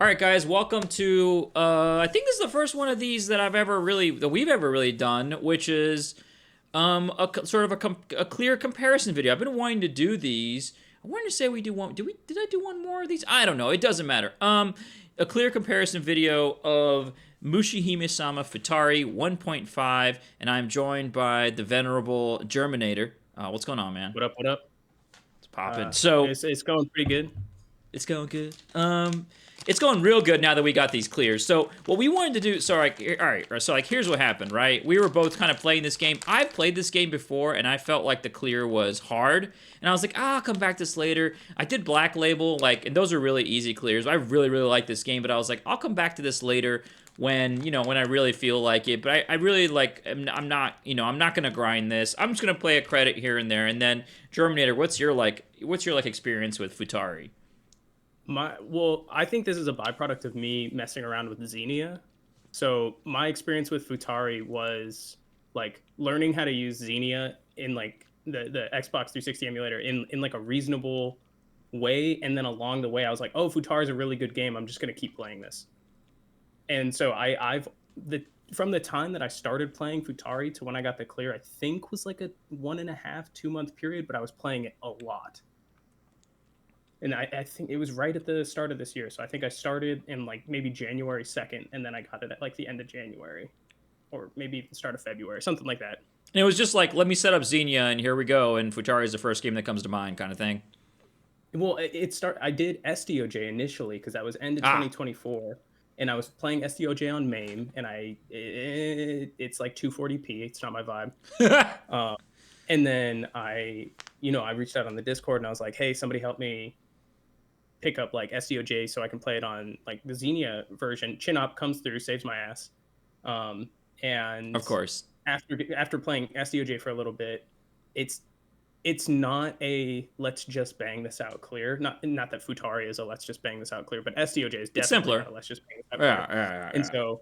All right, guys, welcome to. I think this is the first one of these that we've ever really done, which is sort of a clear comparison video. I've been wanting to do these. I wanted to say we do one. Did I do one more of these? I don't know. It doesn't matter. A clear comparison video of MUSHIHIMESAMA Futari 1.5, and I'm joined by the venerable Germinator. What's going on, man? What up? What up? It's popping. It's going pretty good. It's going good. It's going real good now that we got these clears. So what we wanted to do, so like, all right, so like here's what happened, right? We were both kind of playing this game. I've played this game before, and I felt like the clear was hard, and I was like, I'll come back to this later. I did Black Label, like, and those are really easy clears. I really, really like this game, but I was like, I'll come back to this later when, you know, when I really feel like it. But I really like, I'm not, you know, I'm not gonna grind this. I'm just gonna play a credit here and there. And then Germinator, what's your experience with Futari? I think this is a byproduct of me messing around with Xenia. So my experience with Futari was like learning how to use Xenia in like the Xbox 360 emulator in like a reasonable way, and then along the way I was like, oh, Futari is a really good game. I'm just gonna keep playing this. And so from the time that I started playing Futari to when I got the clear, I think was like a 1.5, 2 month period, but I was playing it a lot. And I think it was right at the start of this year. So I think I started in like maybe January 2nd, and then I got it at like the end of January, or maybe the start of February, something like that. And it was just like, let me set up Xenia, and here we go, and Futari is the first game that comes to mind, kind of thing. Well, I did SDOJ initially because that was end of 2024, and I was playing SDOJ on MAME, and it's like 240p. It's not my vibe. And then I reached out on the Discord, and I was like, hey, somebody help me pick up like SDOJ so I can play it on like the Xenia version. Chinop comes through, saves my ass. And of course, after playing SDOJ for a little bit, it's not a let's just bang this out clear. Not that Futari is a let's just bang this out clear, but SDOJ is definitely simpler. Not a let's just bang this out clear. Yeah. And so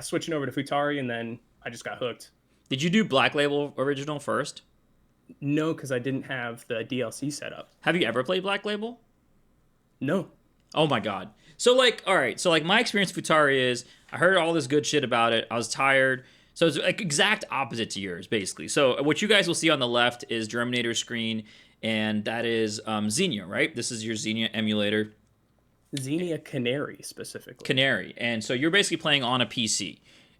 switching over to Futari, and then I just got hooked. Did you do Black Label original first? No, because I didn't have the DLC set up. Have you ever played Black Label? No. Oh my god. So like, all right. So like, my experience with Futari is I heard all this good shit about it. I was tired. So it's like exact opposite to yours, basically. So what you guys will see on the left is Germinator's screen, and that is Xenia, right? This is your Xenia emulator. Xenia Canary specifically. Canary, and so you're basically playing on a PC,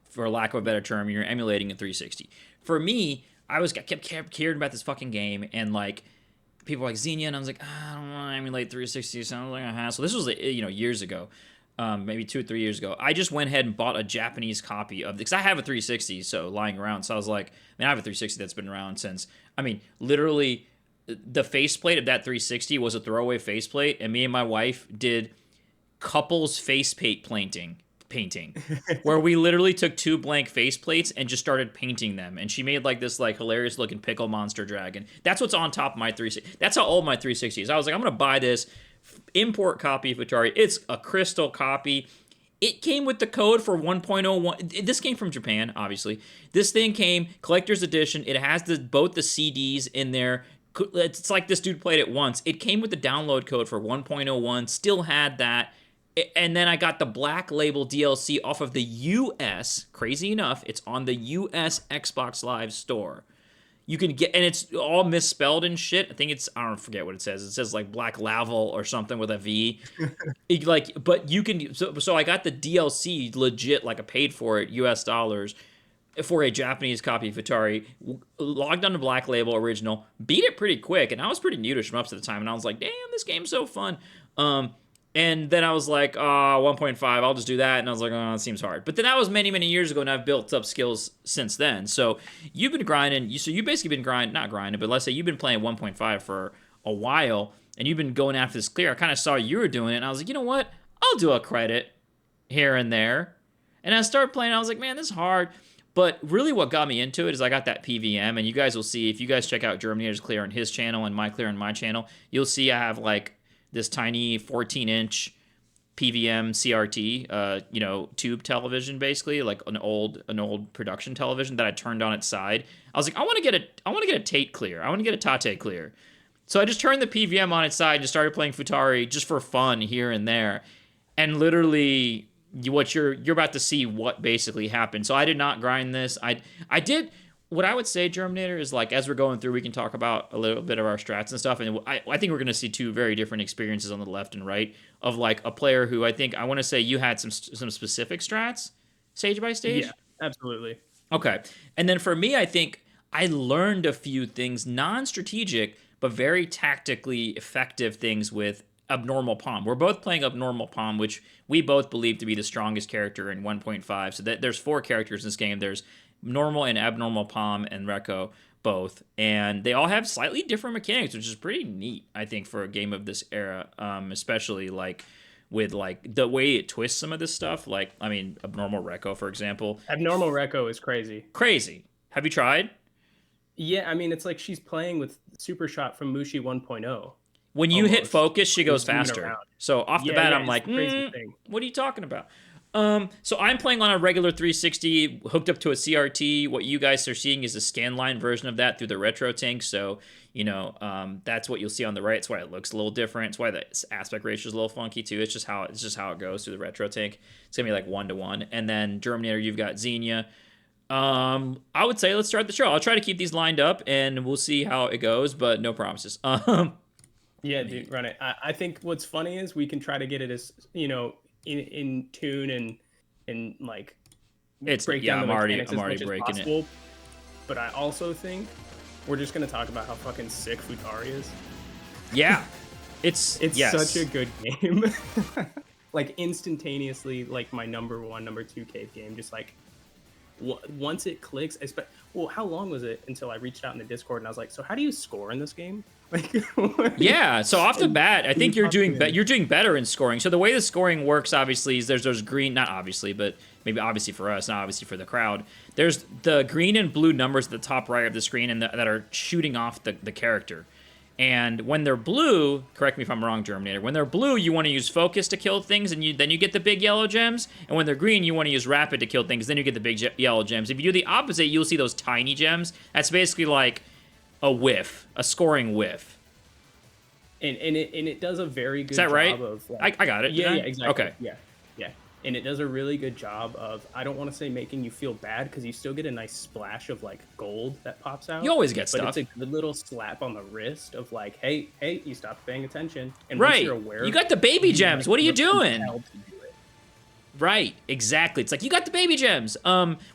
for lack of a better term. You're emulating a 360. For me, I kept hearing about this fucking game, and like people were like Xenia, and I was like, I don't want to emulate 360. Sounds like a hassle. This was years ago, maybe 2 or 3 years ago. I just went ahead and bought a Japanese copy of because I have a 360, so lying around. So I was like, I have a 360 that's been around since. Literally, the faceplate of that 360 was a throwaway faceplate, and me and my wife did couples faceplate painting where we literally took 2 blank faceplates and just started painting them, and she made like this like hilarious looking pickle monster dragon. That's what's on top of my 360. That's how old my 360 is. I was like, I'm gonna buy this import copy of Futari. It's a crystal copy. It came with the code for 1.01. This came from Japan, obviously. This thing came collector's edition. It has both the CDs in there. It's like this dude played it once. It came with the download code for 1.01. Still had that. And then I got the Black Label DLC off of the US. Crazy enough, it's on the US Xbox Live store. You can get, and it's all misspelled and shit. I think I don't forget what it says. It says like Black Lavel or something with a V. But you can. So I got the DLC legit, like I paid for it, US dollars, for a Japanese copy of Futari. Logged on to Black Label original, beat it pretty quick, and I was pretty new to shmups at the time, and I was like, damn, this game's so fun. And then I was like, 1.5, I'll just do that. And I was like, it seems hard. But then that was many, many years ago, and I've built up skills since then. So you've been grinding. You've basically been not grinding, but let's say you've been playing 1.5 for a while, and you've been going after this clear. I kind of saw you were doing it, and I was like, you know what? I'll do a credit here and there. And I started playing, and I was like, man, this is hard. But really what got me into it is I got that PVM, and you guys will see, if you guys check out Germinator's clear on his channel and my clear on my channel, you'll see I have like this tiny 14-inch PVM CRT, tube television, basically, like an old production television that I turned on its side. I was like, I want to get a Tate clear. I want to get a Tate clear. So I just turned the PVM on its side and just started playing Futari just for fun here and there. and literally what you're about to see what basically happened. So I did not grind this. I did what I would say, Germinator, is like as we're going through, we can talk about a little bit of our strats and stuff. And I think we're going to see two very different experiences on the left and right of like a player who I want to say you had some specific strats stage by stage. Yeah, absolutely. Okay. And then for me, I think I learned a few things, non-strategic, but very tactically effective things with Abnormal Palm. We're both playing Abnormal Palm, which we both believe to be the strongest character in 1.5. So that there's 4 characters in this game. There's Normal and Abnormal Palm and Rekko both. And they all have slightly different mechanics, which is pretty neat, I think, for a game of this era, especially like with like the way it twists some of this stuff. Like, I mean, Abnormal Rekko, for example. Abnormal Rekko is crazy. Crazy. Have you tried? Yeah, I mean, it's like she's playing with Super Shot from Mushi 1.0. When you hit focus, she goes faster. So off the bat, I'm like, what are you talking about? So I'm playing on a regular 360 hooked up to a CRT. What you guys are seeing is a scanline version of that through the retro tank. So, you know, that's what you'll see on the right. It's why it looks a little different. It's why the aspect ratio is a little funky too. It's just how it goes through the retro tank. It's gonna be like 1-to-1. And then Germinator, you've got Xenia. I would say let's start the show. I'll try to keep these lined up and we'll see how it goes, but no promises. Yeah, dude, run it. I think what's funny is we can try to get it as, you know, in tune and like break down the mechanics I'm already breaking it. But I also think we're just gonna talk about how fucking sick Futari is. Yeah, it's such a good game. Like instantaneously, like my number 1, number 2 cave game. Just like once it clicks, well, how long was it until I reached out in the Discord and I was like, so how do you score in this game? Like, yeah, so off the bat, I think you're doing better in scoring. So the way the scoring works, obviously, is there's those green, not obviously, but maybe obviously for us, not obviously for the crowd. There's the green and blue numbers at the top right of the screen and that are shooting off the character. And when they're blue, correct me if I'm wrong, Germinator, when they're blue, you want to use focus to kill things, and then you get the big yellow gems. And when they're green, you want to use rapid to kill things, then you get the big yellow gems. If you do the opposite, you'll see those tiny gems. That's basically like a whiff, a scoring whiff. And it does a very good job right? of... Like, I got it. Yeah, exactly. Okay. Yeah. And it does a really good job of, I don't want to say making you feel bad, because you still get a nice splash of, like, gold that pops out. You always get stuff. But it's a good little slap on the wrist of, like, hey, you stopped paying attention. And right. once you're aware... You got the baby gems. What are you doing? Right, exactly. It's like, you got the baby gems,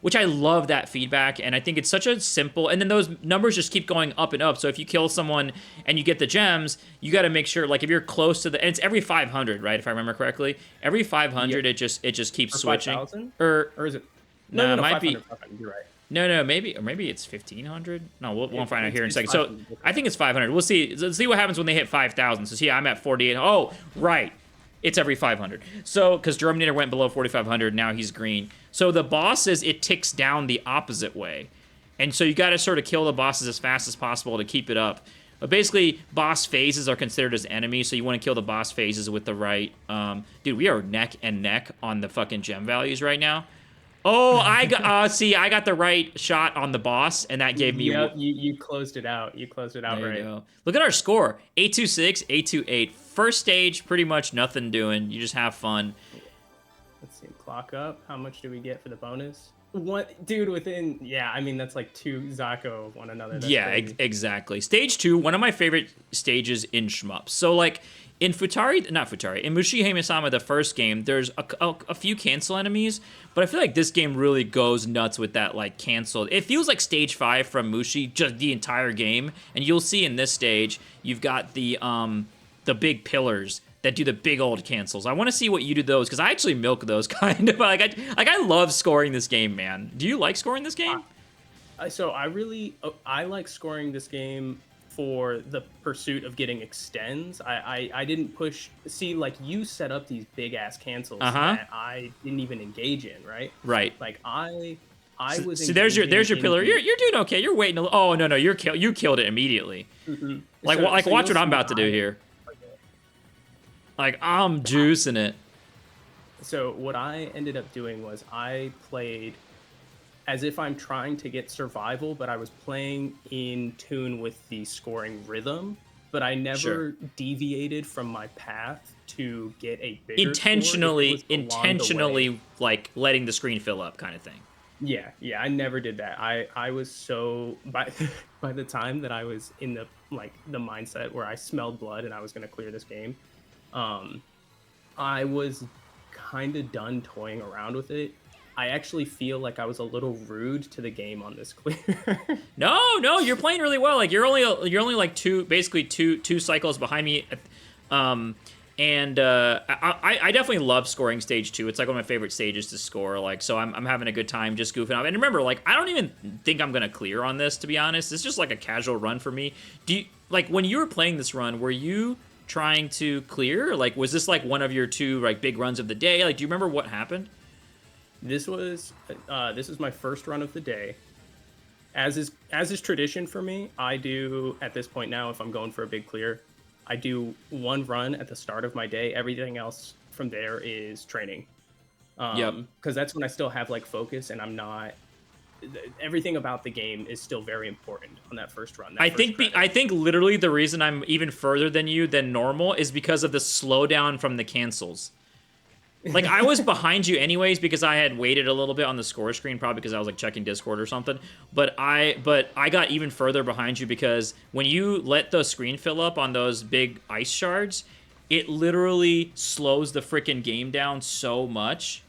which I love that feedback, and I think it's such a simple, and then those numbers just keep going up and up, so if you kill someone and you get the gems, you got to make sure, like, if you're close to the, and it's every 500, right, if I remember correctly? Every 500, yep. it just keeps switching. 5,000? Or is it? No, it might be. 500, you're right. No, maybe it's 1,500. No, we'll find out here in a second. So, I think it's 500. We'll see. Let's see what happens when they hit 5,000. So, see, I'm at 48. Oh, right. It's every 500. So, because Germinator went below 4,500, now he's green. So the bosses, it ticks down the opposite way. And so you got to sort of kill the bosses as fast as possible to keep it up. But basically, boss phases are considered as enemies, so you want to kill the boss phases with the right... dude, we are neck and neck on the fucking gem values right now. Oh, I got I got the right shot on the boss, and that gave me... Yep, you closed it out. You closed it out right. Go. Look at our score. 826, 828. First stage, pretty much nothing doing. You just have fun. Let's see. Clock up. How much do we get for the bonus? What, dude, within... Yeah, I mean, that's like 2 Zako of one another. That's exactly. Stage 2, one of my favorite stages in shmups. So, like... In Mushihimesama, the first game, there's a few cancel enemies, but I feel like this game really goes nuts with that, like, canceled. It feels like stage 5 from Mushi, just the entire game, and you'll see in this stage, you've got the big pillars that do the big old cancels. I want to see what you do those, because I actually milk those, kind of. I love scoring this game, man. Do you like scoring this game? So I like scoring this game for the pursuit of getting extends. I didn't push... See, like, you set up these big-ass cancels that I didn't even engage in, right? Right. Like, I was... So there's your pillar. You're doing okay. You're waiting a... Oh, no, you killed it immediately. Mm-hmm. Like, so watch what I'm about to do here. Like, I'm juicing it. So what I ended up doing was I played... as if I'm trying to get survival, but I was playing in tune with the scoring rhythm. but I Sure. never deviated from my path to get a bigger score if it was along the way. Intentionally, like letting the screen fill up, kind of thing. Yeah, yeah, I never did that. I was so by by the time that I was in the mindset where I smelled blood and I was gonna clear this game, um, I was kind of done toying around with it. I actually feel like I was a little rude to the game on this clear. No, you're playing really well. Like you're only like basically two cycles behind me. Um, and I definitely love scoring stage 2. It's like one of my favorite stages to score. Like, so I'm having a good time just goofing off. And remember, like, I don't even think I'm gonna clear on this, to be honest. It's just like a casual run for me. Do you, like, when you were playing this run, were you trying to clear? Like, was this like one of your 2 like big runs of the day? Like, do you remember what happened? This was my first run of the day. As is tradition for me, I do at this point now, if I'm going for a big clear, I do one run at the start of my day. Everything else from there is training. Yep. Because that's when I still have like focus and I'm not. Everything about the game is still very important on that first run. I think literally the reason I'm even further than you than normal is because of the slowdown from the cancels. Like, I was behind you anyways because I had waited a little bit on the score screen, probably because I was like checking Discord or something. But I got even further behind you because when you let the screen fill up on those big ice shards, it literally slows the freaking game down so much,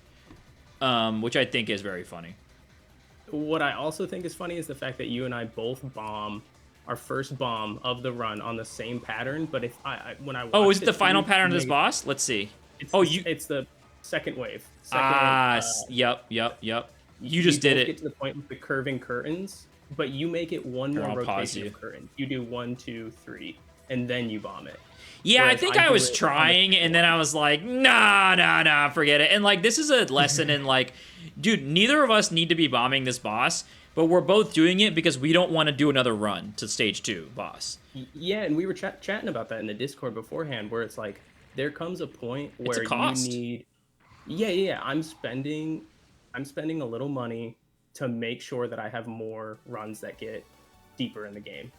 which I think is very funny. What I also think is funny is the fact that you and I both bomb our first bomb of the run on the same pattern. But if when I Oh, watched is it the final pattern of this make- boss? Let's see. it's the second wave. Yep. You We just did both it. Get to the point with the curving curtains, but you make it one Here, more I'll pause rotation you. of curtain. You do 1, 2, 3, and then you bomb it. Yeah, I Whereas think I I do was it on the trying, and then I was like, nah, forget it. And, like, this is a lesson in, like, dude, neither of us need to be bombing this boss, but we're both doing it because we don't want to do another run to stage 2 boss. Yeah, and we were chatting about that in the Discord beforehand, where it's like there comes a point It's a where cost. you need. Yeah. I'm spending a little money to make sure that I have more runs that get deeper in the game.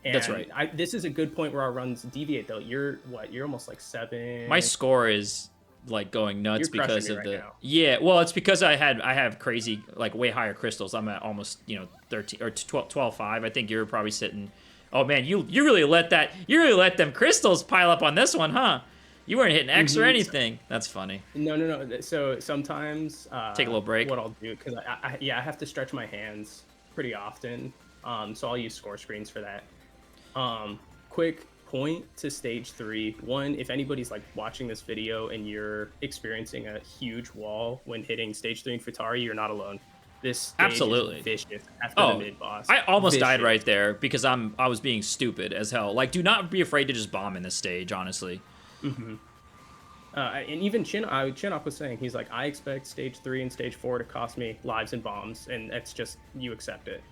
And That's right. This is a good point where our runs deviate, though. You're almost like 7. My score is like going nuts You're crushing because me of right the now. yeah. Well, it's because I have crazy like way higher crystals. I'm at almost 13 or 12.5. I think you're probably sitting. Oh man, you really let them crystals pile up on this one, huh? You weren't hitting X or anything. That's funny. No. So sometimes Take a little break. What I'll do, because I have to stretch my hands pretty often. So I'll use score screens for that. Quick point to stage 3. One, if anybody's like watching this video and you're experiencing a huge wall when hitting stage 3 in Futari, you're not alone. This stage Absolutely. is vicious after the mid boss. I almost died right there because I was being stupid as hell. Like, do not be afraid to just bomb in this stage, honestly. And even Chinok was saying, he's like, I expect stage 3 and stage 4 to cost me lives and bombs, and it's just, you accept it.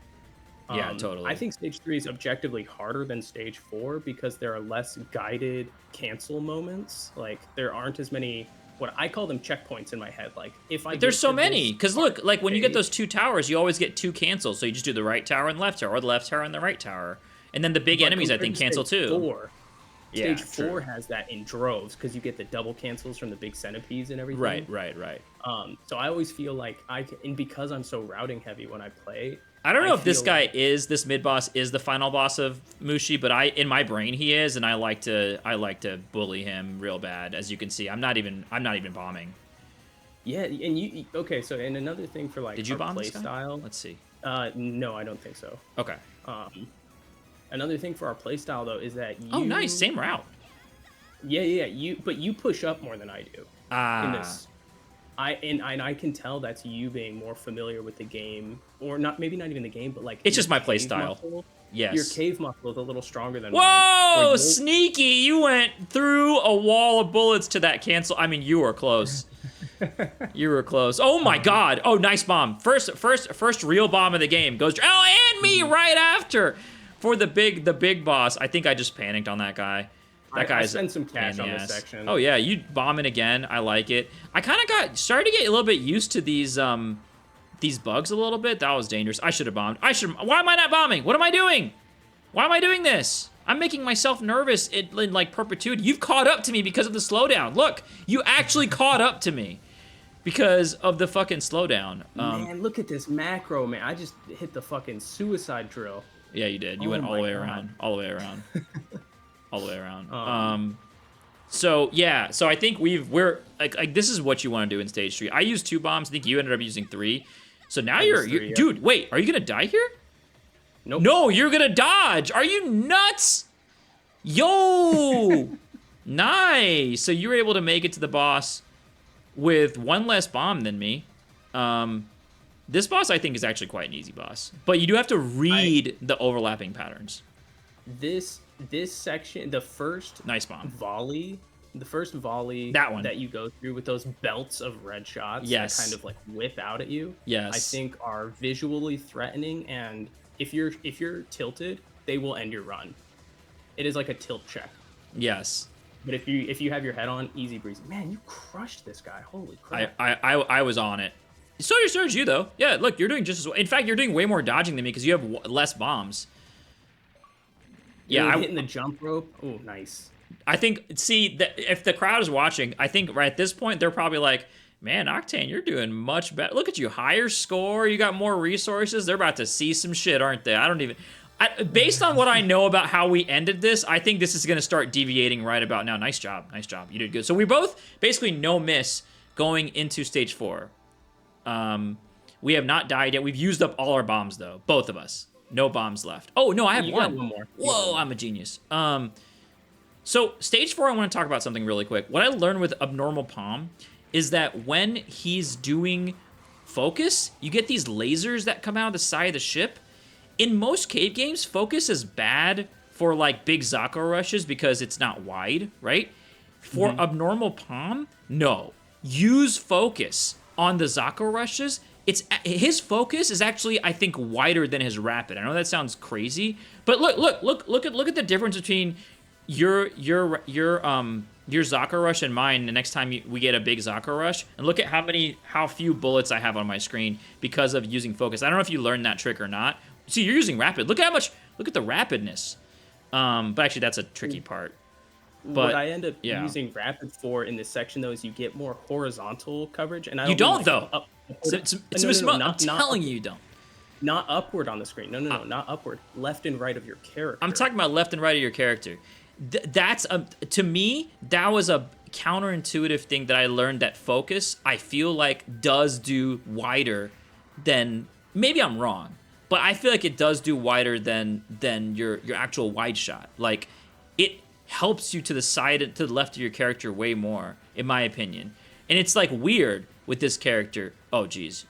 Yeah, totally. I think stage 3 is objectively harder than stage 4 because there are less guided cancel moments. Like, there aren't as many, what I call them, checkpoints in my head. Like, if I There's get so to many. this Because look, like when you get stage- those 2 towers, you always get 2 cancels. So you just do the right tower and the left tower, or the left tower and the right tower. And then the big but enemies, I compared think, to cancel stage too. 4, Yeah, Stage true. 4 has that in droves because you get the double cancels from the big centipedes and everything. Right. So I always feel like and because I'm so routing heavy when I play. I don't know if this feel guy like- this mid boss is the final boss of Mushi, but in my brain he is, and I like to bully him real bad. As you can see, I'm not even bombing. Yeah, and you okay? So and another thing for like Did you our bomb play this guy? style. Let's see. No, I don't think so. Okay. Another thing for our play style though is that you. Oh, nice, same route. Yeah. But you push up more than I do in Ah, this. I can tell that's you being more familiar with the game, or not. Maybe not even the game, but like It's your just my play cave style. muscle- yes. Your cave muscle is a little stronger than mine. Whoa, where sneaky! You went through a wall of bullets to that cancel. I mean, you were close. You were close. Oh my god! Oh, nice bomb. First real bomb of the game goes. Oh, and me right after for the big boss. I think I just panicked on that guy. That I guy's spent some a cash pain in on the this ass. section. Oh yeah, you bombing again. I like it. I kind of started to get a little bit used to these bugs a little bit. That was dangerous. I should have bombed. Why am I not bombing? What am I doing? Why am I doing this? I'm making myself nervous in like perpetuity. You've caught up to me because of the slowdown. Look, you actually caught up to me because of the fucking slowdown. Man, look at this macro, man. I just hit the fucking suicide drill. Yeah, you did. You went all the way around. All the way around. All the way around. So yeah, so I think we're like this is what you want to do in stage 3. I used 2 bombs. I think you ended up using 3. So now you're yeah. dude. Wait, are you gonna die here? Nope. No, you're gonna dodge. Are you nuts? Yo, nice. So you were able to make it to the boss with 1 less bomb than me. This boss I think is actually quite an easy boss, but you do have to read the overlapping patterns. This section, the first nice bomb volley, that one that you go through with those belts of red shots yes. that kind of like whip out at you. Yes. I think are visually threatening, and if you're tilted, they will end your run. It is like a tilt check. Yes. But if you have your head on, easy breezy. Man, you crushed this guy. Holy crap. I was on it. So did you though. Yeah, look, you're doing just as well. In fact, you're doing way more dodging than me because you have less bombs. Yeah, I'm hitting the jump rope. Oh, nice. I think, if the crowd is watching, I think right at this point, they're probably like, man, Octane, you're doing much better. Look at you, higher score, you got more resources. They're about to see some shit, aren't they? Based on what I know about how we ended this, I think this is going to start deviating right about now. Nice job. You did good. So we both basically no miss going into stage 4. We have not died yet. We've used up all our bombs, though. Both of us. No bombs left. Oh, no, I have one. One more. Whoa, I'm a genius. So stage 4, I want to talk about something really quick. What I learned with Abnormal Palm is that when he's doing focus, you get these lasers that come out of the side of the ship. In most cave games, focus is bad for like big Zakko rushes because it's not wide, right? For Abnormal Palm, no. Use focus on the Zakko rushes. His focus is actually, I think, wider than his rapid. I know that sounds crazy, but look at the difference between your Zakko rush and mine. The next time we get a big Zakko rush, and look at how few bullets I have on my screen because of using focus. I don't know if you learned that trick or not. See, you're using rapid. Look at the rapidness. But actually, that's a tricky part. But what I end up using rapid for in this section though is you get more horizontal coverage, and I don't though. I'm telling you, you don't. Not upward on the screen. No, not upward. Left and right of your character. I'm talking about left and right of your character. That's to me, that was a counterintuitive thing that I learned. That focus, I feel like, does do wider than. Maybe I'm wrong, but I feel like it does do wider than your actual wide shot. Like, it helps you to the side, to the left of your character way more, in my opinion. And it's like weird with this character. Oh, geez.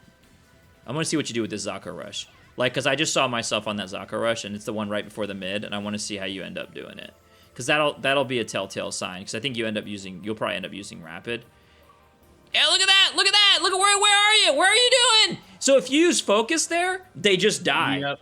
I want to see what you do with this Zakko rush. Like, because I just saw myself on that Zakko rush, and it's the one right before the mid, and I want to see how you end up doing it. Because that'll be a telltale sign. Because I think you'll probably end up using rapid. Yeah, look at that! Look at that! Look at where are you? Where are you doing? So if you use focus there, they just die. Yep,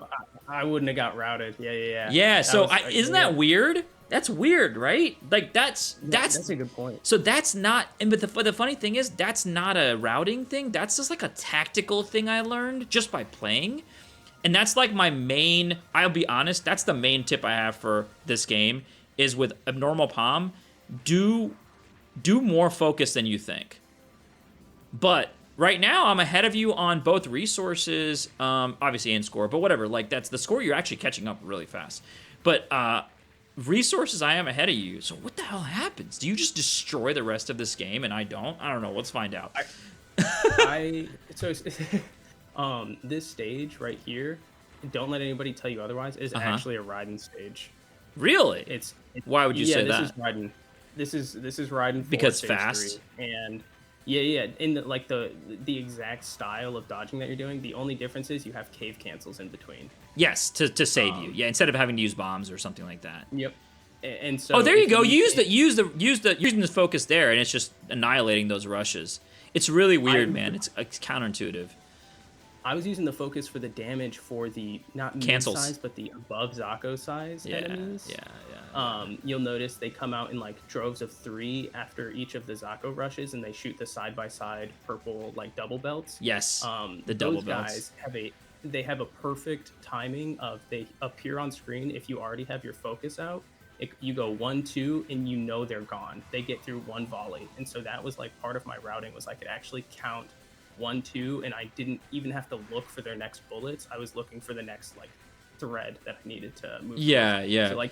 I wouldn't have got routed. Yeah. Yeah. So isn't that weird? That's weird, right? Like that's a good point. So that's not. But the funny thing is, that's not a routing thing. That's just like a tactical thing I learned just by playing, and that's like my main. I'll be honest. That's the main tip I have for this game is with Abnormal Palm. Do more focus than you think. But right now, I'm ahead of you on both resources, obviously in score, but whatever. Like, that's the score. You're actually catching up really fast. But resources, I am ahead of you. So what the hell happens? Do you just destroy the rest of this game and I don't? I don't know. Let's find out. This stage right here, don't let anybody tell you otherwise, is actually a riding stage. Really? Why would you say that? This is riding. This is riding because fast. 3, and yeah. In the exact style of dodging that you're doing, the only difference is you have cave cancels in between. Yes, to save you. Yeah, instead of having to use bombs or something like that. Yep. And so there you go. Using the focus there, and it's just annihilating those rushes. It's really weird, man. It's counterintuitive. I was using the focus for the damage for the not mid-size, but the above Zakko size enemies. Yeah. You'll notice they come out in like droves of 3 after each of the Zakko rushes, and they shoot the side-by-side purple like double belts. Yes. The double belts. Those guys have they have a perfect timing of they appear on screen if you already have your focus out. You go 1-2 and you know they're gone. They get through one volley, and so that was like part of my routing was I could actually count 1-2, and I didn't even have to look for their next bullets. I was looking for the next like thread that I needed to move. Yeah, towards. yeah. So like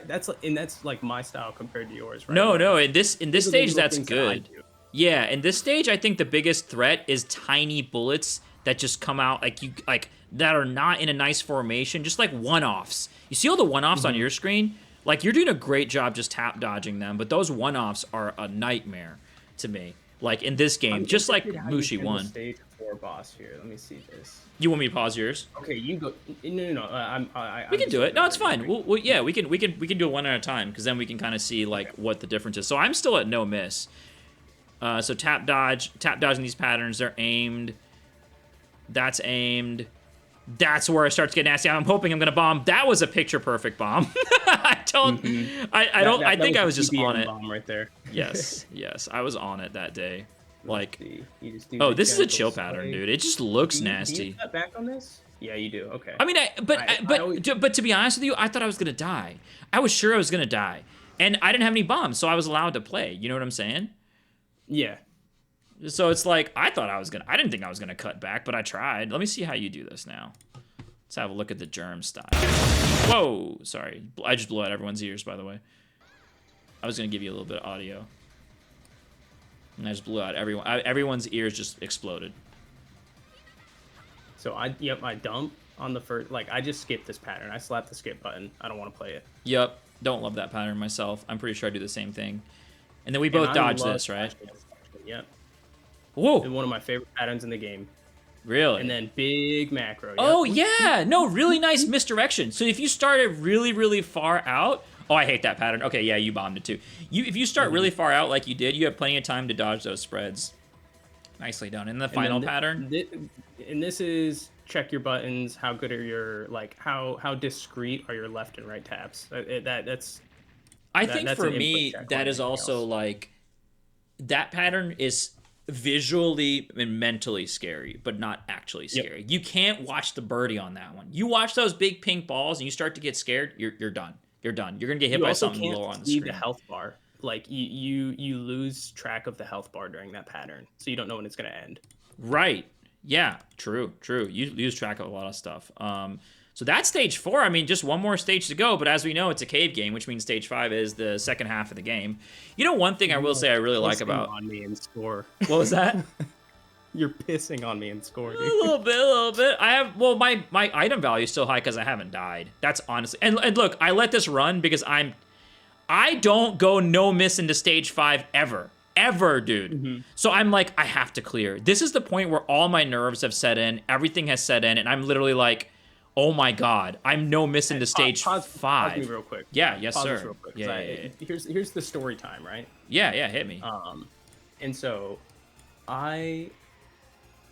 that's like my style compared to yours, right? No. In this stage, that's That good. Yeah, in this stage, I think the biggest threat is tiny bullets that just come out like that are not in a nice formation, just like one-offs. You see all the one-offs on your screen? Like, you're doing a great job just tap dodging them, but those one-offs are a nightmare to me. Like, in this game, just like Mushi won. Stage 4 boss here. Let me see this. You want me to pause yours? Okay, you go. No. We can do it. No, it's fine. Yeah, we can do it one at a time, because then we can kind of see like what the difference is. So I'm still at no miss. So tap dodging these patterns. They're aimed. That's aimed. That's where it starts getting nasty. I'm hoping I'm gonna bomb. That was a picture perfect bomb. I think I was just on it. Bomb right there. Yes, I was on it that day. Like, oh, this is a chill pattern, dude. It just looks nasty. Do you cut back on this? Yeah, you do. Okay. I mean, but to be honest with you, I thought I was gonna die. I was sure I was gonna die, and I didn't have any bombs, so I was allowed to play. You know what I'm saying? Yeah. So it's like, I didn't think I was gonna cut back, but I tried. Let me see how you do this now. Let's have a look at the Jerm style. Whoa, sorry. I just blew out everyone's ears, by the way. I was gonna give you a little bit of audio. And I just blew out everyone's ears just exploded. So I dump on the first, like, I just skipped this pattern. I slapped the skip button. I don't want to play it. Yep, don't love that pattern myself. I'm pretty sure I do the same thing. And then we both dodge this, right? Yep. Whoa. And one of my favorite patterns in the game. Really? And then big macro. Yep. Oh, yeah. No, really nice misdirection. So if you started really, really far out... Oh, I hate that pattern. Okay, yeah, you bombed it too. If you start really far out like you did, you have plenty of time to dodge those spreads. Nicely done. And the final pattern? And this is check your buttons. How good are your... Like, how discreet are your left and right taps? I think for me, that is also like... That pattern is visually and mentally scary, but not actually scary. Yep. You can't watch the birdie on that one. You watch those big pink balls and you start to get scared, you're done. You're done. You're gonna get hit by something lower on the screen. The health bar, like you lose track of the health bar during that pattern, so you don't know when it's gonna end. Right. Yeah. True. You lose track of a lot of stuff. So that's stage 4. I mean, just one more stage to go, but as we know, it's a cave game, which means stage 5 is the second half of the game. You know, one thing I will say I really like about... on me and score. What was that? You're pissing on me and score, dude. A little bit. I have... Well, my item value is still high because I haven't died. That's honestly... And look, I let this run because I don't go no miss into stage 5 ever. Ever, dude. Mm-hmm. So I'm like, I have to clear. This is the point where all my nerves have set in. Everything has set in, and I'm literally like... Oh my God! I'm no missing to stage 5. Pause me real quick. Yeah, yes, sir. Real quick, yeah. Here's the story time, right? Yeah, hit me. And so, I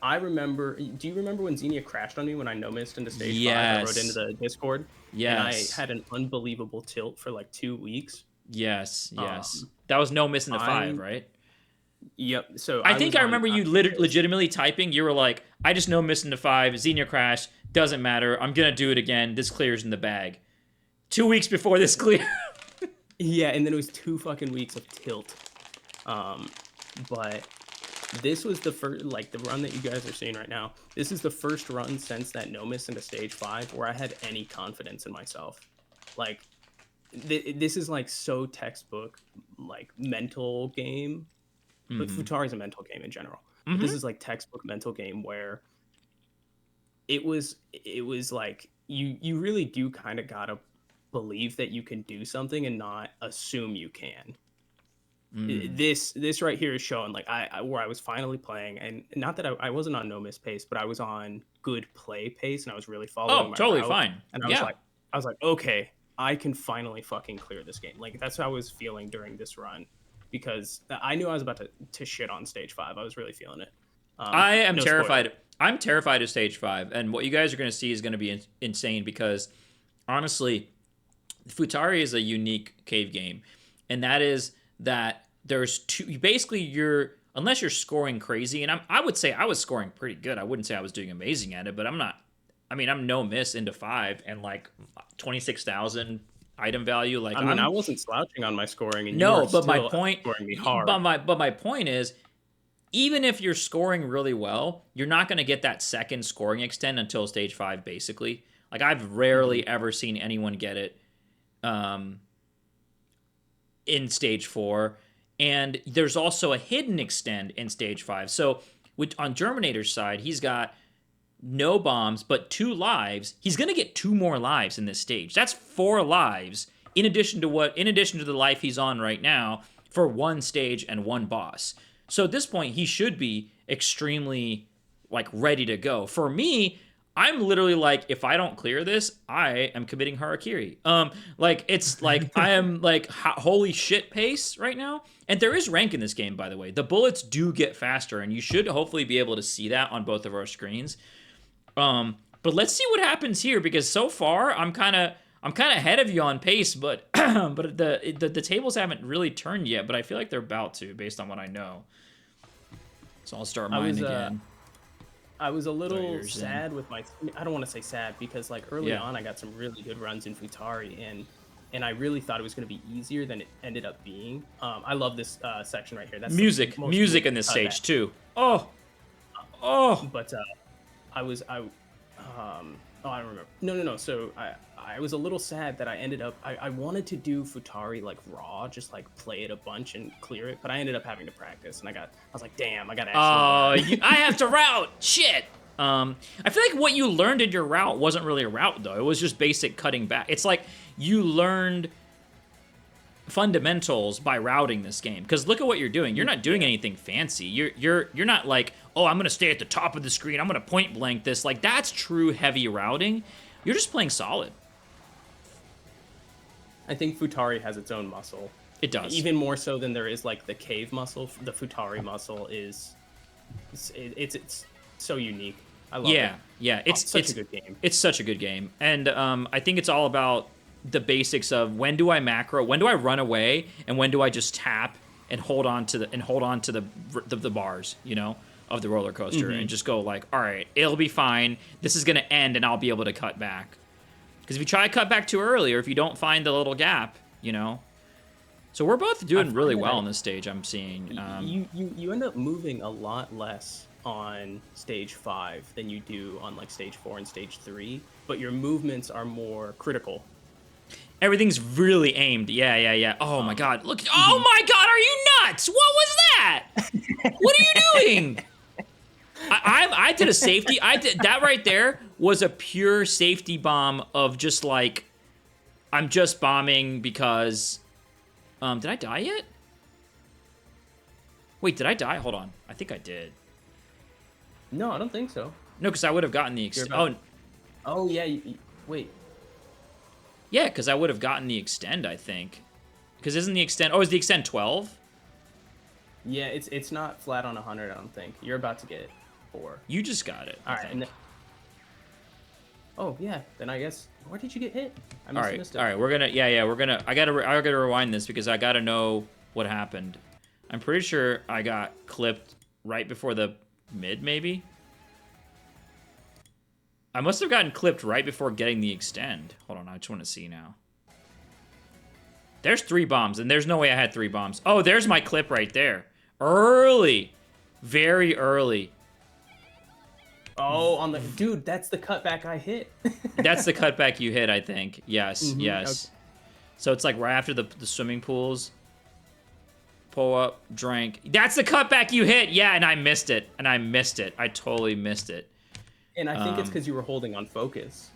remember. Do you remember when Xenia crashed on me when I no missed into stage 5? I wrote into the Discord. Yes. And I had an unbelievable tilt for like 2 weeks. Yes. That was no missing to 5, right? Yep. So I think I remember you legitimately typing. You were like, "I just know missing to 5. Xenia crash. Doesn't matter. I'm gonna do it again. This clears in the bag." 2 weeks before this clear. Yeah, and then it was 2 fucking weeks of tilt. But this was the first, like the run that you guys are seeing right now. This is the first run since that no miss into stage 5 where I had any confidence in myself. Like, this is like so textbook, like mental game. But Futari is a mental game in general. Mm-hmm. This is like textbook mental game where it was like you really do kind of gotta believe that you can do something and not assume you can. This right here is showing like where I was finally playing, and not that I wasn't on no miss pace, but I was on good play pace, and I was really following. Oh, totally fine. And I was like, okay, I can finally fucking clear this game. Like that's how I was feeling during this run. Because I knew I was about to shit on stage 5. I was really feeling it. I am terrified. Spoiler. I'm terrified of stage 5. And what you guys are going to see is going to be insane because, honestly, Futari is a unique cave game. And that is that there's two... Basically, unless you're scoring crazy, and I would say I was scoring pretty good. I wouldn't say I was doing amazing at it, but I'm not I mean, I'm no miss into 5 and like 26,000 item value. Like I mean, I wasn't slouching on my scoring, and you no, were but my still point, scoring me hard. but my point is, even if you're scoring really well, you're not going to get that second scoring extend until stage 5, basically. Like, I've rarely ever seen anyone get it in stage 4. And there's also a hidden extend in stage 5. So, on Germinator's side, he's got no bombs, but 2 lives. He's going to get 2 more lives in this stage. That's 4 lives, in addition to the life he's on right now, for 1 stage and 1 boss. So at this point, he should be extremely, like, ready to go. For me, I'm literally like, if I don't clear this, I am committing harakiri. Like, it's like, I am, like, holy shit pace right now. And there is rank in this game, by the way. The bullets do get faster, and you should hopefully be able to see that on both of our screens. But let's see what happens here, because so far, I'm kind of ahead of you on pace, but but the tables haven't really turned yet, but I feel like they're about to, based on what I know. So I'll start mine again. I was a little sad with my... I don't want to say sad, because like early on I got some really good runs in Futari, and I really thought it was going to be easier than it ended up being. I love this section right here. That's music in this stage too. But I don't remember. No. So I was a little sad that I ended up... I wanted to do Futari like raw, just like play it a bunch and clear it, but I ended up having to practice, and I was like, damn, I got to actually... I have to route! Shit! I feel like what you learned in your route wasn't really a route, though. It was just basic cutting back. It's like you learned fundamentals by routing this game, because look at what you're doing. You're not doing anything fancy. You're not like, oh, I'm gonna stay at the top of the screen, I'm gonna point blank this. Like, that's true heavy routing. You're just playing solid. I think Futari has its own muscle. It does. Even more so than there is like the cave muscle. The Futari muscle is it's so unique. I love it. Yeah. It's such a good game. It's such a good game, and I think it's all about the basics of when do I macro, when do I run away, and when do I just tap and hold on to the bars, you know, of the roller coaster, and just go like, all right, it'll be fine. This is gonna end, and I'll be able to cut back. Because if you try to cut back too early, or if you don't find the little gap, you know. So we're both doing really well on this stage, I'm seeing. You end up moving a lot less on stage 5 than you do on like stage 4 and stage 3, but your movements are more critical. Everything's really aimed. Yeah. Oh my god. Look. Oh my god, are you nuts? What was that? What are you doing? I did a safety. That right there was a pure safety bomb of just like, I'm just bombing because... did I die yet? Wait, did I die? Hold on. I think I did. No, I don't think so. No, because I would have gotten the... Oh, yeah. Wait. Yeah, because I would have gotten the extend, I think. Because isn't the extend... Oh, is the extend 12? Yeah, it's not flat on 100, I don't think. You're about to get 4. You just got it. All right. And oh, yeah. Then I guess... Where did you get hit? I must have missed it. All right, we're gonna... Yeah, we're gonna... I gotta rewind this because I gotta know what happened. I'm pretty sure I got clipped right before the mid, maybe? I must have gotten clipped right before getting the extend. Hold on, I just want to see now. There's 3 bombs, and there's no way I had 3 bombs. Oh, there's my clip right there. Early. Very early. Oh, on the... Dude, that's the cutback I hit. That's the cutback you hit, I think. Yes, yes. Okay. So it's like right after the swimming pools. Pull up, drink. That's the cutback you hit! Yeah, and I missed it. I totally missed it. And I think it's because you were holding on focus.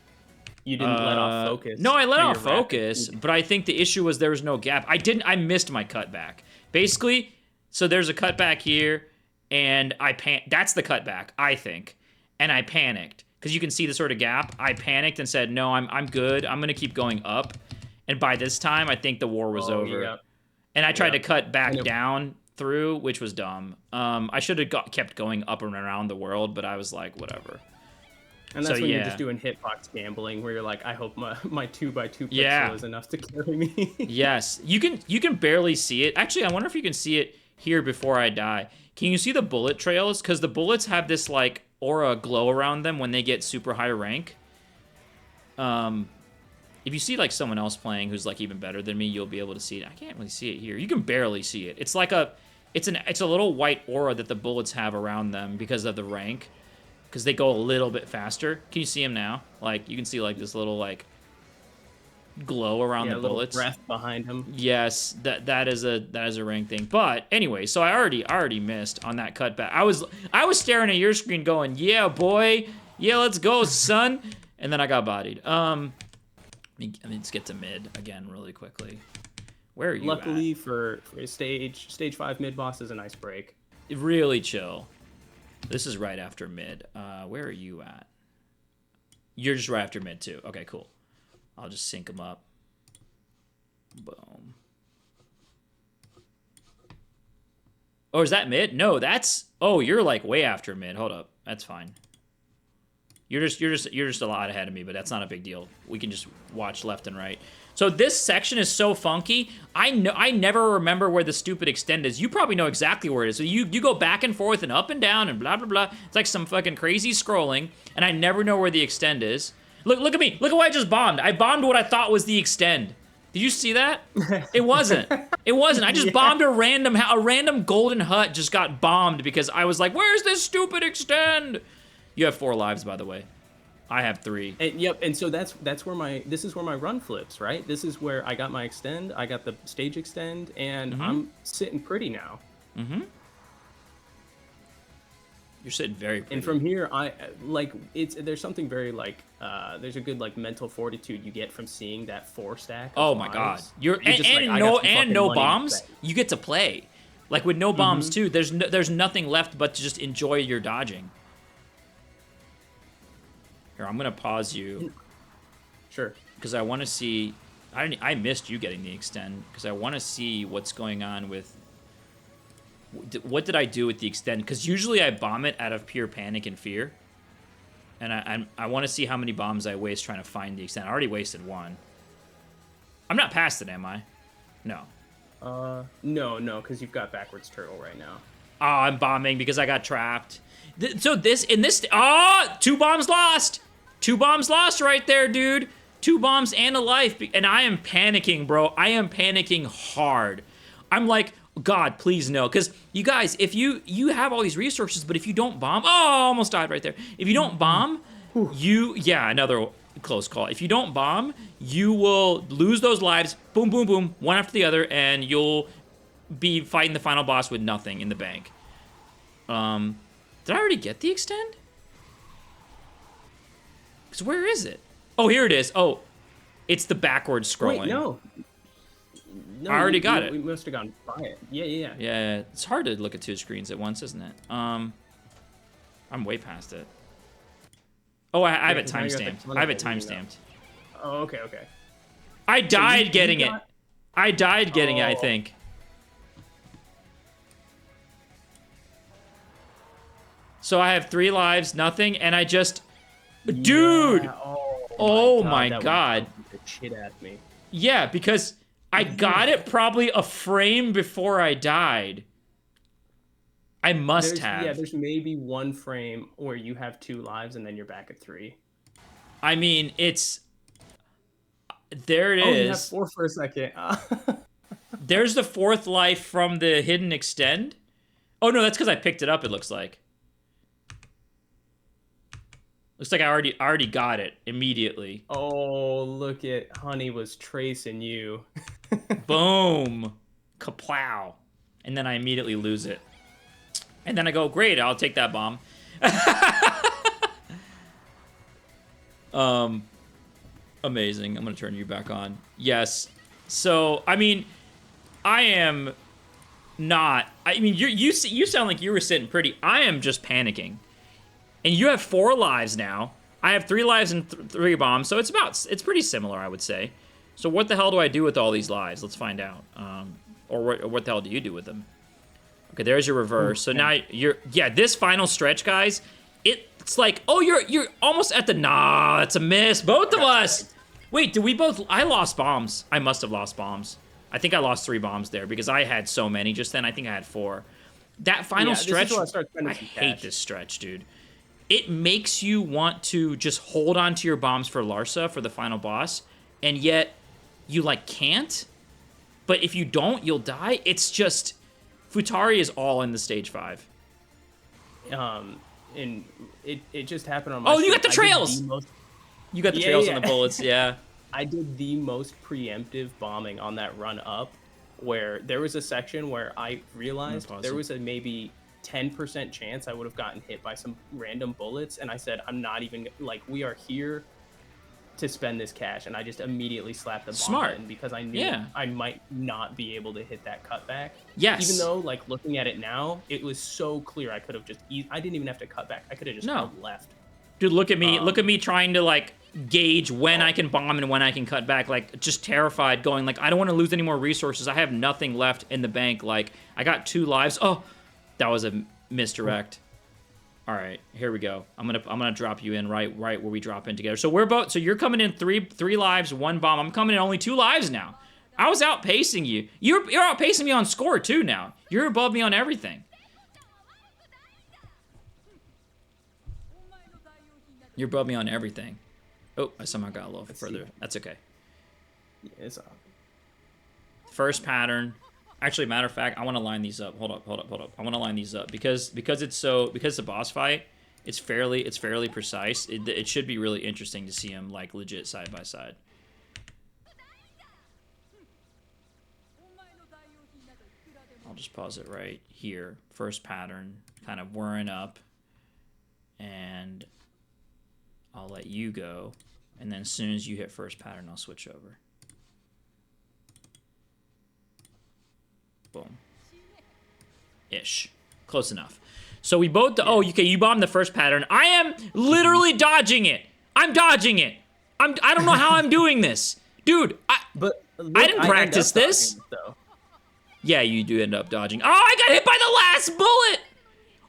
You didn't let off focus. No, I let off focus, but I think the issue was there was no gap. I missed my cutback. Basically, so there's a cutback here, and that's the cutback, I think. And I panicked. Because you can see the sort of gap. I panicked and said, no, I'm good. I'm going to keep going up. And by this time, I think the war was over. Yeah. And I tried to cut back down through, which was dumb. I should have kept going up and around the world, but I was like, whatever. And that's when you're just doing hitbox gambling, where you're like, I hope my 2x2 pixel is enough to carry me. Yes. You can barely see it. Actually, I wonder if you can see it here before I die. Can you see the bullet trails? Because the bullets have this, like, aura glow around them when they get super high rank. If you see like someone else playing who's like even better than me, you'll be able to see it. I can't really see it here. You can barely see it. It's like it's a little white aura that the bullets have around them because of the rank, because they go a little bit faster. Can you see them now? Like you can see like this little like glow around the bullets. Breath behind him. Yes, that is a rank thing. But anyway, so I already missed on that cutback. I was staring at your screen going, yeah, boy, yeah, let's go, son. And then I got bodied. Let's get to mid again really quickly. Where are you Luckily at? for a stage 5 mid boss is a nice break. Really chill. This is right after mid. Where are you at? You're just right after mid too. Okay, cool. I'll just sync them up. Boom. Oh, is that mid? No, that's... Oh, you're like way after mid. Hold up. That's fine. You're just a lot ahead of me, but that's not a big deal. We can just watch left and right. So this section is so funky. I never remember where the stupid extend is. You probably know exactly where it is. So you go back and forth and up and down and blah blah blah. It's like some fucking crazy scrolling, and I never know where the extend is. Look at me. Look at what I just bombed. I bombed what I thought was the extend. Did you see that? It wasn't. It wasn't. I just bombed a random golden hut just got bombed because I was like, where's this stupid extend? You have 4 lives, by the way. I have 3. And, yep, and so this is where my run flips, right? This is where I got my extend, I got the stage extend, and I'm sitting pretty now. Mm-hmm. You're sitting very pretty. And from here, there's something very there's a good like mental fortitude you get from seeing that 4 stack. Oh my god, no bombs. You get to play, like with no bombs too. There's nothing left but to just enjoy your dodging. Here, I'm gonna pause you. Sure. Because I want to see. I missed you getting the extend because I want to see what's going on with. What did I do with the extend? Because usually I bomb it out of pure panic and fear. And I want to see how many bombs I waste trying to find the extend. I already wasted 1. I'm not past it, am I? No. No, because you've got backwards turtle right now. Oh, I'm bombing because I got trapped. So 2 bombs lost. 2 bombs lost right there, dude. 2 bombs and a life. And I am panicking, bro. I am panicking hard. I'm like, God, please no. Because you guys, if you have all these resources, but if you don't bomb, oh, I almost died right there. If you don't bomb, another close call. If you don't bomb, you will lose those lives, boom, boom, boom, one after the other, and you'll be fighting the final boss with nothing in the bank. Did I already get the extend? Because where is it? Oh, here it is. Oh, it's the backwards scrolling. Wait, no, I already got it. We must have gone by it. Yeah. Yeah, it's hard to look at 2 screens at once, isn't it? I'm way past it. Oh, I have it timestamped. I have it timestamped. Oh, okay. I died getting it. I died getting it, I think. So I have 3 lives, nothing, and I just... Dude! Oh my god. Shit at me. Yeah, because I got it probably a frame before I died. I must have. Yeah, there's maybe 1 frame where you have 2 lives and then you're back at 3. I mean, it's... There it is. You have 4 for a second. There's the 4th life from the hidden extend. Oh no, that's because I picked it up, it looks like. Looks like I already got it immediately. Oh, look at Honey was tracing you. Boom. Kaplow. And then I immediately lose it. And then I go, great, I'll take that bomb. Amazing. I'm going to turn you back on. Yes. So, I mean, I am not... I mean, you sound like you were sitting pretty. I am just panicking. And you have 4 lives now. I have 3 lives and 3 bombs, so it's pretty similar, I would say. So what the hell do I do with all these lives? Let's find out. Or what the hell do you do with them? Okay, there's your reverse. So now this final stretch, guys, it's like, oh, you're almost at the, nah, that's a miss. Both of us. Wait, did we both, I lost bombs. I must have lost bombs. I think I lost 3 bombs there because I had so many just then. I think I had 4. That final stretch, I hate this stretch, dude. it makes you want to just hold on to your bombs for Larsa for the final boss, and yet you like can't. But if you don't, you'll die. It's just Futari is all in the stage 5. And it just happened on my Oh, you stream. got the trails! You got the trails and the bullets, yeah. I did the most preemptive bombing on that run up, where there was a section where I realized there was a maybe 10% chance I would have gotten hit by some random bullets, and I said, I'm not even, like, we are here to spend this cash, and I just immediately slapped the bomb button because I knew I might not be able to hit that cutback. Yes. Even though, like, looking at it now, it was so clear I could have just, I didn't even have to cut back. I could have just held left. Dude, look at me trying to, like, gauge when I can bomb and when I can cut back, like, just terrified, going, like, I don't want to lose any more resources. I have nothing left in the bank. Like, I got 2 lives. Oh, that was a misdirect. All right, here we go. I'm gonna drop you in right where we drop in together. So we're both. So you're coming in three lives, 1 bomb. I'm coming in only 2 lives now. I was outpacing you. You're outpacing me on score too now. You're above me on everything. You're above me on everything. Oh, I somehow got a little further. That's okay. Yeah, it's First pattern. Actually, matter of fact, I want to line these up. Hold up. I want to line these up because it's a boss fight. It's fairly precise. It should be really interesting to see them like legit side by side. I'll just pause it right here. First pattern, kind of whirring up, and I'll let you go, and then as soon as you hit first pattern, I'll switch over. Boom. Ish. Close enough. So we both... Oh, okay, you bombed the first pattern. I am literally dodging it. I'm dodging it. I don't know how I'm doing this. Dude, I didn't practice this. Yeah, you do end up dodging. Oh, I got hit by the last bullet.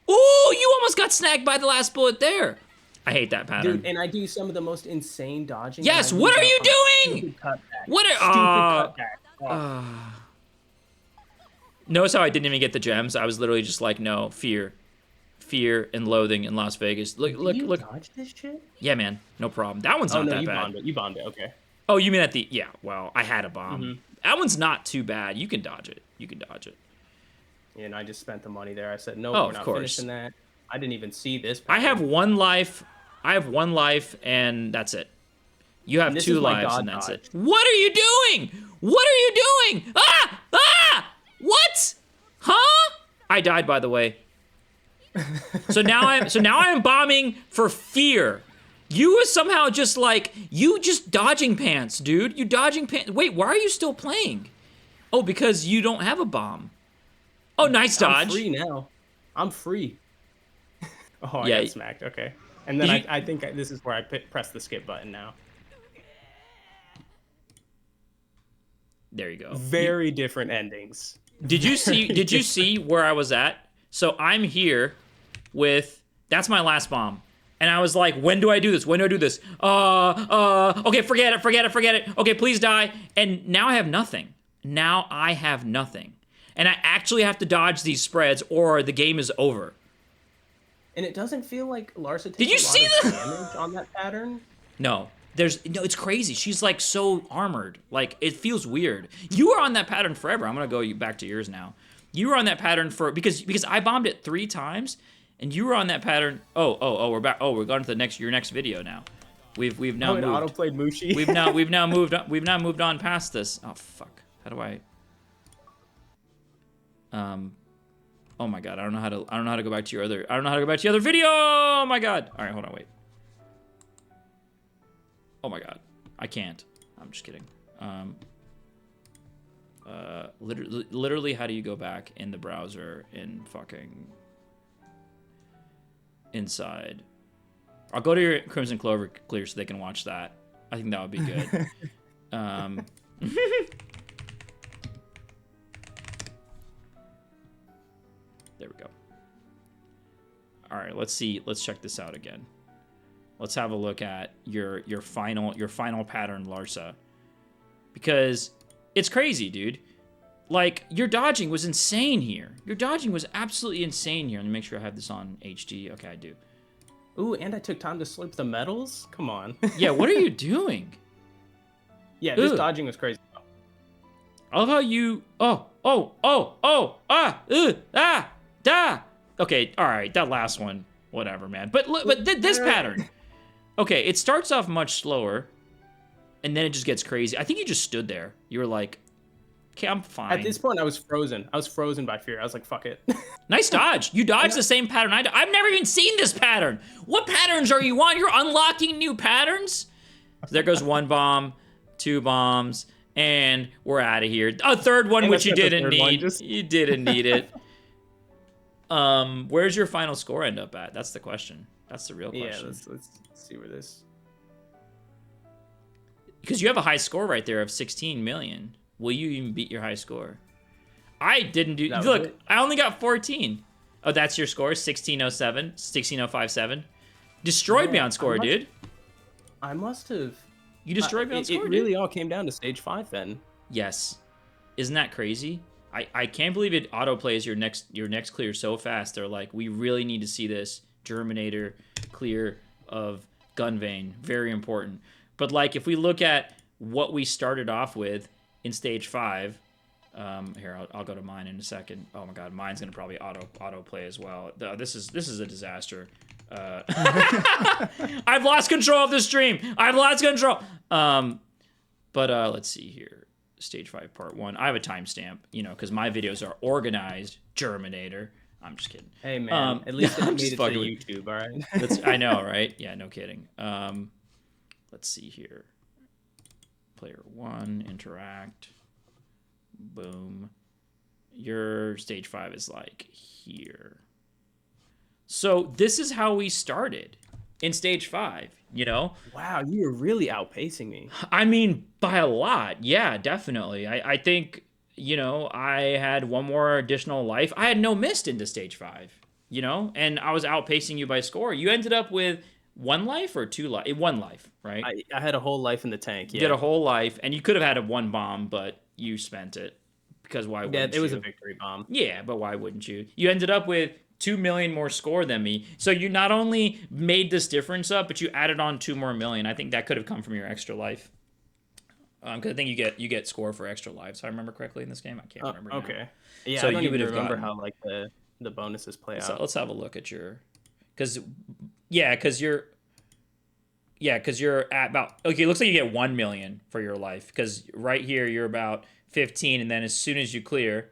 Ooh, you almost got snagged by the last bullet there. I hate that pattern. Dude, and I do some of the most insane dodging. Yes, what are you doing? What are... Stupid cutback. Notice how I didn't even get the gems? I was literally just like, no, fear and loathing in Las Vegas. Look. Dodge this shit? Yeah, man, no problem. That one's not that bad. You bombed it, okay. Oh, you mean at the... Yeah, well, I had a bomb. That one's not too bad. You can dodge it. And I just spent the money there. I said, no, Oh, we're not finishing that. I didn't even see this pattern. I have 1 life. And that's it. You have 2 lives, and that's it. What are you doing? Ah! What? Huh? I died, by the way. So now I'm bombing for fear. You was somehow just like, you just dodging pants, dude. You dodging pants. Wait, why are you still playing? Oh, because you don't have a bomb. Oh, nice dodge. I'm free now. I'm free. Oh, I got smacked. Okay. And then I think this is where I press the skip button now. There you go. Very different endings. Did you see where I was at? So I'm here with, that's my last bomb. And I was like, when do I do this? Okay, forget it. Okay, please die. And now I have nothing. And I actually have to dodge these spreads or the game is over. And it doesn't feel like Larsa takes Did you see the damage on that pattern? No. It's crazy. She's like so armored. Like it feels weird. You were on that pattern forever. I'm gonna go back to yours now. You were on that pattern because I bombed it 3 times, and you were on that pattern. Oh, we're back. Oh, we're going to your next video now. We've now moved. Auto-played Mushi. We've now moved on past this. Oh fuck. How do I? Oh my god. I don't know how to go back to your other. I don't know how to go back to the other video. Oh my god. All right, hold on, wait. Oh my god, I can't. I'm just kidding. Literally, how do you go back in the browser in fucking inside? I'll go to your Crimson Clover clear so they can watch that. I think that would be good. There we go. All right, let's see. Let's check this out again. Let's have a look at your final pattern, Larsa. Because it's crazy, dude. Like, your dodging was insane here. Your dodging was absolutely insane here. Let me make sure I have this on HD. Okay, I do. Ooh, and I took time to slurp the metals? Come on. Yeah, what are you doing? Yeah, this Ugh. dodging was crazy. I love how you. Da. Okay, all right, that last one, whatever, man. But this pattern. Okay, it starts off much slower, and then it just gets crazy. I think you just stood there. You were like, okay, I'm fine. At this point, I was frozen. I was frozen by fear. I was like, fuck it. Nice dodge. You dodged the same pattern I've never even seen this pattern. What patterns are you on? You're unlocking new patterns? So there goes one bomb, two bombs, and we're out of here. A third one, which you didn't need. You didn't need it. Where's your final score end up at? That's the question. That's the real question. Yeah, let's see where this... Because you have a high score right there of 16 million. Will you even beat your high score? I didn't do... Look, I only got 14. Oh, that's your score? 1607? 16057? Destroyed me on score, dude. I must have... You destroyed me on score, It really all came down to stage 5 then. Yes. Isn't that crazy? I can't believe it autoplays your next clear so fast. They're like, we really need to see this Germinator clear of Gun Vein. Very important. But like, if we look at what we started off with in stage 5, here I'll go to mine in a second. Oh my God, mine's gonna probably autoplay as well. This is a disaster. I've lost control of the stream. I've lost control. But let's see here. Stage 5 part 1. I have a timestamp, you know, because my videos are organized. Germinator. I'm just kidding. Hey man, at least it made it to YouTube, all right? I know, right? Yeah, no kidding. Let's see here. Player 1, interact. Boom. Your stage 5 is like here. So this is how we started in stage 5, you know? Wow, you were really outpacing me. I mean, by a lot. Yeah, definitely. I think, you know, I had one more additional life. I had no mist into stage 5, you know? And I was outpacing you by score. You ended up with 1 life or 2 life? 1 life, right? I had a whole life in the tank, yeah. You had a whole life, and you could have had a 1 bomb, but you spent it. Because why wouldn't you? Yeah, it was a victory bomb. Yeah, but why wouldn't you? You ended up with 2 million more score than me. So you not only made this difference up, but you added on 2 more million. I think that could have come from your extra life. Because I think you get score for extra lives. If I remember correctly in this game, I can't remember. Okay. Now. Yeah, so I don't you even would have remember gotten, how like the bonuses play out. Let's have a look at your, because you're at about, okay, it looks like you get 1 million for your life. Because right here you're about 15, and then as soon as you clear,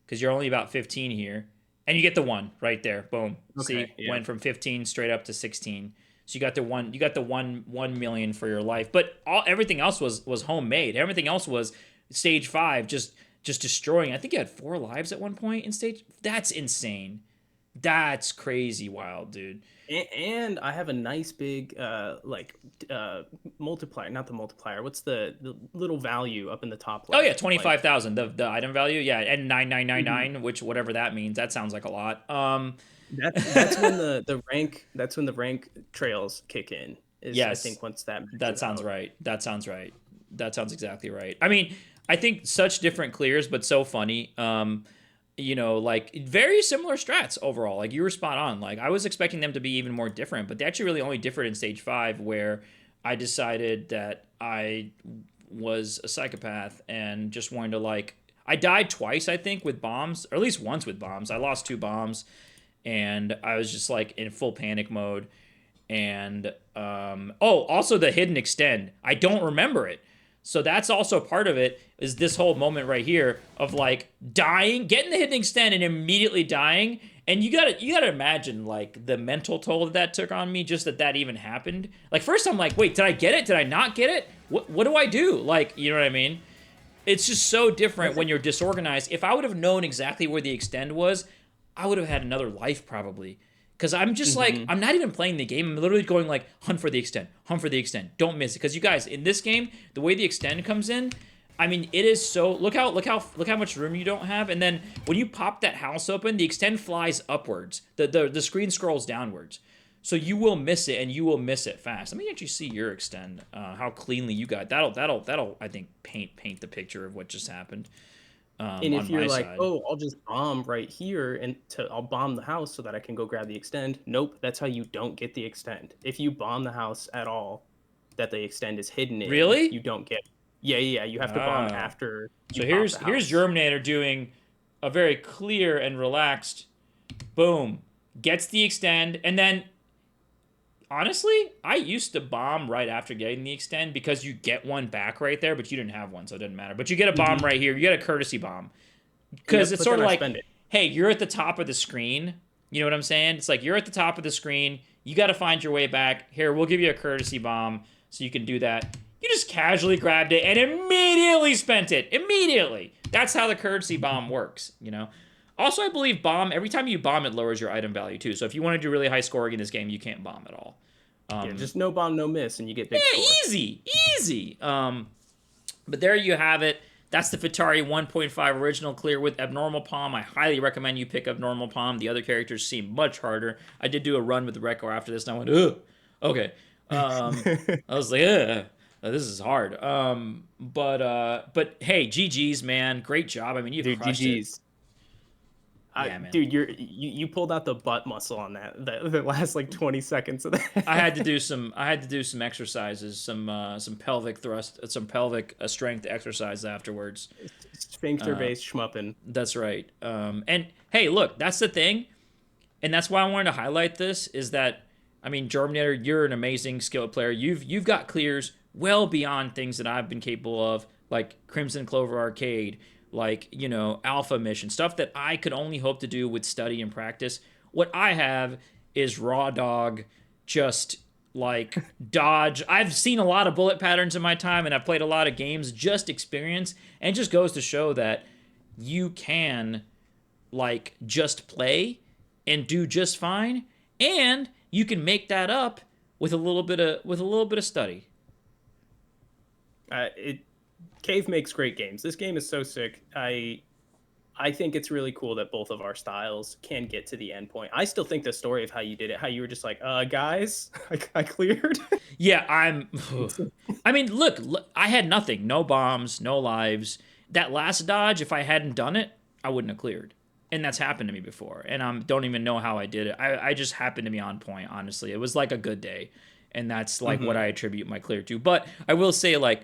because you're only about 15 here, and you get the 1 right there. Boom. Okay, See, yeah. went from 15 straight up to 16. So you got the 1 million for your life. But everything else was homemade. Everything else was stage 5, just destroying. I think you had 4 lives at one point in stage. That's insane. That's crazy wild, dude. And I have a nice big multiplier, not the multiplier. What's the little value up in the top left? Oh yeah, 25,000. The item value, yeah, and 9999, which whatever that means. That sounds like a lot. That's when the rank trails kick in. Yes, I think once that sounds right. That sounds right. That sounds exactly right. I mean, I think such different clears, but so funny. You know, like very similar strats overall. Like you were spot on. Like I was expecting them to be even more different, but they actually really only differed in stage 5, where I decided that I was a psychopath and just wanted to like. I died twice, I think, with bombs, or at least once with bombs. I lost 2 bombs, and I was just like in full panic mode. And also the hidden extend. I don't remember it. So that's also part of it, is this whole moment right here of like dying, getting the hidden extend and immediately dying. And you gotta imagine like the mental toll that took on me, just that even happened. Like first I'm like, wait, did I get it? Did I not get it? What do I do? Like, you know what I mean? It's just so different when you're disorganized. If I would have known exactly where the extend was, I would have had another life probably. Because I'm just like, I'm not even playing the game. I'm literally going like, hunt for the extend. Don't miss it. Because you guys, in this game, the way the extend comes in, I mean, it is so, look how much room you don't have. And then when you pop that house open, the extend flies upwards. The screen scrolls downwards. So you will miss it, and you will miss it fast. Let me actually see your extend, how cleanly you got. That'll I think, paint the picture of what just happened. And if on my you're like, side. oh, I'll just bomb right here and I'll bomb the house so that I can go grab the extend. Nope, that's how you don't get the extend. If you bomb the house at all that the extend is hidden in, you Really? don't get. Yeah, yeah, you have to bomb Oh. after you So pop the here's house. Germinator doing a very clear and relaxed boom. Gets the extend, and then honestly, I used to bomb right after getting the extend because you get one back right there, but you didn't have one, so it didn't matter. But you get a bomb Hmm. right here. You get a courtesy bomb. Because Yep, it's but sort then of I like, spend it. hey, you're at the top of the screen. You know what I'm saying? It's like you're at the top of the screen. You got to find your way back. Here, we'll give you a courtesy bomb so you can do that. You just casually grabbed it and immediately spent it. Immediately. That's how the courtesy bomb works, you know? Also, I believe bomb, every time you bomb, it lowers your item value too. So if you want to do really high scoring in this game, you can't bomb at all. Yeah, just no bomb, no miss, and you get big Yeah, score. easy. Easy. But there you have it. That's the Futari 1.5 original clear with Abnormal Palm. I highly recommend you pick Abnormal Palm. The other characters seem much harder. I did do a run with the Rekko after this, and I went, ugh, okay. I was like, ugh, this is hard. But hey, GG's, man. Great job. I mean, you Dude, crushed it. GG's. Yeah, man. Dude, you pulled out the butt muscle on the last like 20 seconds of that. I had to do some exercises, some pelvic thrust, some pelvic strength exercise afterwards. Sphincter based schmupping. That's right. And hey, look, that's the thing, and that's why I wanted to highlight this is that I mean, Germinator, you're an amazing skilled player. You've got clears well beyond things that I've been capable of, like Crimson Clover Arcade, like Alpha Mission, stuff that I could only hope to do with study and practice. What I have is raw dog, just like dodge. I've seen a lot of bullet patterns in my time, and I've played a lot of games, just experience, and it just goes to show that you can like just play and do just fine, and you can make that up with a little bit of study. It Cave makes great games. This game is so sick. I think it's really cool that both of our styles can get to the end point. I still think the story of how you did it, how you were just like, guys, I cleared. Yeah, I mean, look, I had nothing, no bombs, no lives. That last dodge, if I hadn't done it, I wouldn't have cleared. And that's happened to me before. And I don't even know how I did it. I just happened to be on point, honestly. It was like a good day. And that's like what I attribute my clear to. But I will say, like,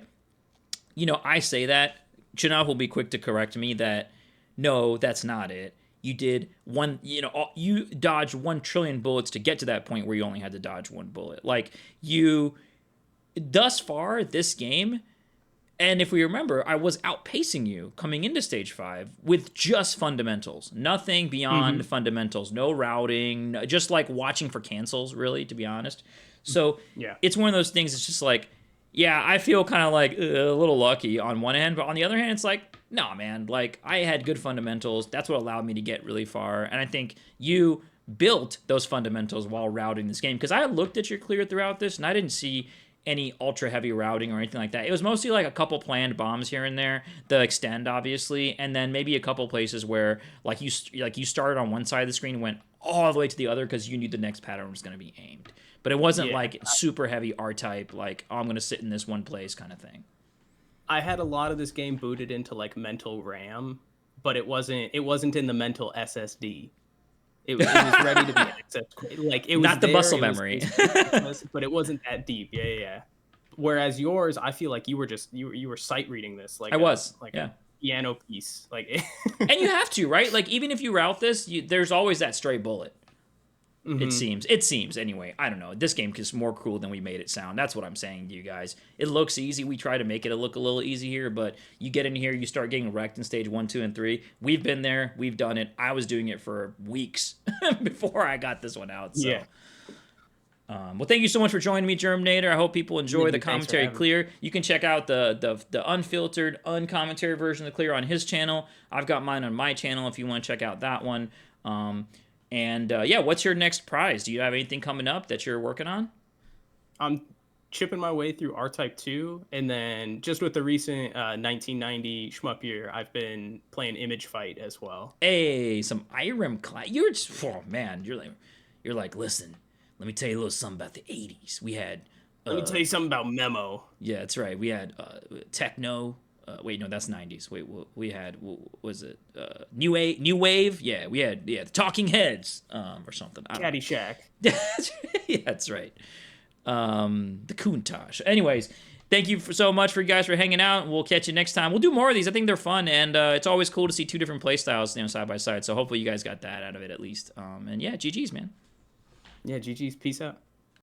I say that. Chinav will be quick to correct me that, no, that's not it. You did you dodged 1 trillion bullets to get to that point where you only had to dodge 1 bullet. Like, thus far, this game, and if we remember, I was outpacing you coming into stage 5 with just fundamentals. Nothing beyond fundamentals. No routing, just like watching for cancels, really, to be honest. So Yeah. it's one of those things, it's just like, yeah, I feel kind of like a little lucky on one hand, but on the other hand, it's like, nah, man, like I had good fundamentals. That's what allowed me to get really far. And I think you built those fundamentals while routing this game, because I looked at your clear throughout this and I didn't see any ultra heavy routing or anything like that. It was mostly like a couple planned bombs here and there, the extend obviously, and then maybe a couple places where like you started on one side of the screen and went all the way to the other because you knew the next pattern was going to be aimed. But it wasn't like super heavy R-type, like, oh, I'm going to sit in this one place kind of thing. I had a lot of this game booted into like mental RAM, but it wasn't in the mental SSD. It was ready to be accessed. Like, it was not the there, muscle memory, but it wasn't that deep. Yeah. Whereas yours, I feel like you were sight reading this like I was a piano piece. Like, and you have to, right? Like, even if you route this, there's always that stray bullet. It seems anyway. I don't know. This game is more cool than we made it sound. That's what I'm saying to you guys. It looks easy. We try to make it look a little easy here, but you get in here, you start getting wrecked in stage 1, 2, and 3. We've been there. We've done it. I was doing it for weeks before I got this one out. So. Yeah. Well, thank you so much for joining me, Germinator. I hope people enjoy the commentary clear. You can check out the unfiltered, uncommentary version of the clear on his channel. I've got mine on my channel if you want to check out that one. And what's your next prize? Do you have anything coming up that you're working on? I'm chipping my way through R-Type 2, and then just with the recent 1990 shmup year, I've been playing Image Fight as well. Hey, some IREM class. You're just, oh man, you're like, listen, let me tell you a little something about the 80s. We had Let me tell you something about Memo. Yeah, that's right. We had techno, Wait, no, that's 90s. Wait, we had, was it New Wave? Yeah, we had the Talking Heads or something. Caddyshack. Yeah, that's right. The Countach. Anyways, thank you so much for you guys for hanging out. We'll catch you next time. We'll do more of these. I think they're fun, and it's always cool to see two different play styles, side by side. So hopefully you guys got that out of it at least. And yeah, GG's, man. Yeah, GG's. Peace out.